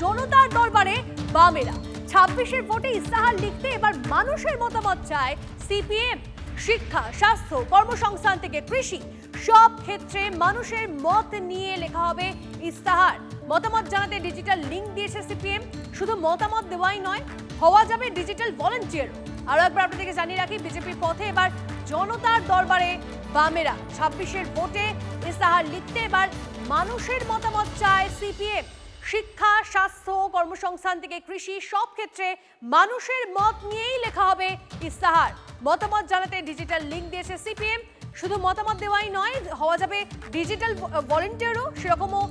জনতার দরবারে বামেরা। 26-এর ভোটে ইস্তাহার লিখতে এবার মানুষের মতামত চায় সিপিএম। শিক্ষা, স্বাস্থ্য, কর্মসংস্থান থেকে কৃষি সব ক্ষেত্রে মানুষের মত নিয়ে লেখা হবে ইস্তাহার। মতামত জানাতে ডিজিটাল লিংক দিয়েছে সিপিএম। শুধু মতামত দেওয়াই নয়, হওয়া যাবে ডিজিটাল ভলান্টিয়ার। আরো একবার আপনাদেরকে জানিয়ে রাখি, বিজেপির পথে এবার জনতার দরবারে বামেরা। 26-এর ভোটে ইস্তাহার লিখতে এবার মানুষের মতামত চায় সিপিএম। শিক্ষা, স্বাস্থ্য, কর্মসংস্থান থেকে কৃষি সব ক্ষেত্রে মানুষের মত নিয়েই লেখা হবে ইস্তাহার। মতামত জানাতে ডিজিটাল লিংক দিয়েছে সিপিএম। শুধু মতামত দেওয়াই নয়, হওয়া যাবে ডিজিটাল ভলান্টিয়ারও, সেরকমও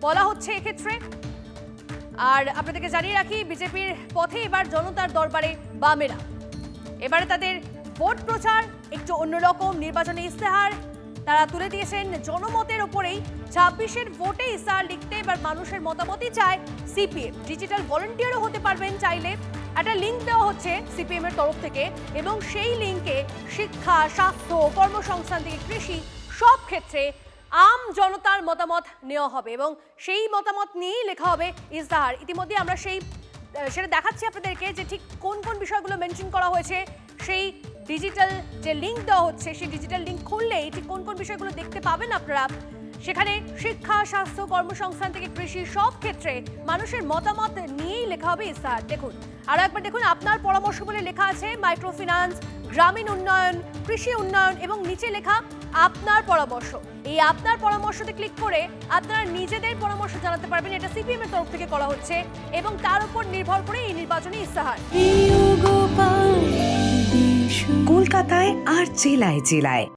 বলা হচ্ছে এক্ষেত্রে। আর আপনাদেরকে জানিয়ে রাখি, বিজেপির পথে এবার জনতার দরবারে বামেরা। এবারে তাদের ভোট প্রচার একটু অন্যরকম। নির্বাচনী ইস্তেহার তারা তুলে দিয়েছেন জনমতের ওপরেই। 26-এর ভোটে ইস্তেহার লিখতে এবার মানুষের মতামতই চায় সিপিএম। ডিজিটাল ভলান্টিয়ারও হতে পারবেন চাইলে। একটা লিঙ্ক দেওয়া হচ্ছে সিপিএম এর তরফ থেকে এবং সেই লিঙ্কে শিক্ষা, স্বাস্থ্য, কর্মসংস্থান থেকে কৃষি সব ক্ষেত্রে আম জনতার মতামত নেওয়া হবে এবং সেই মতামত নিয়েই লেখা হবে ইস্তেহার। ইতিমধ্যে আমরা সেটা দেখাচ্ছি আপনাদেরকে যে ঠিক কোন কোন বিষয়গুলো মেনশন করা হয়েছে। সেই ডিজিটাল যে লিঙ্ক দেওয়া হচ্ছে, সেই ডিজিটাল লিঙ্ক খুললেই ঠিক কোন কোন বিষয়গুলো দেখতে পাবেন আপনারা। সেখানে শিক্ষা, স্বাস্থ্য, কর্মসংস্থান থেকে কৃষি সব ক্ষেত্রে মানুষের মতামত নিয়েই লেখা হবে ইস্তেহার। দেখুন, আরো একবার দেখুন, আপনার পরামর্শ বলে লেখা আছে মাইক্রো ফিন্যান্স, গ্রামীণ উন্নয়ন, কৃষি উন্নয়ন এবং নিচে লেখা আপনার পরামর্শ। এই আপনার পরামর্শতে ক্লিক করে আপনারা নিজেদের পরামর্শ জানাতে পারবেন। এটা সিপিএম এর তরফ থেকে করা হচ্ছে এবং তার উপর নির্ভর করে এই নির্বাচনী ইস্তেহার। কলকাতায় আর জেলায় জেলায়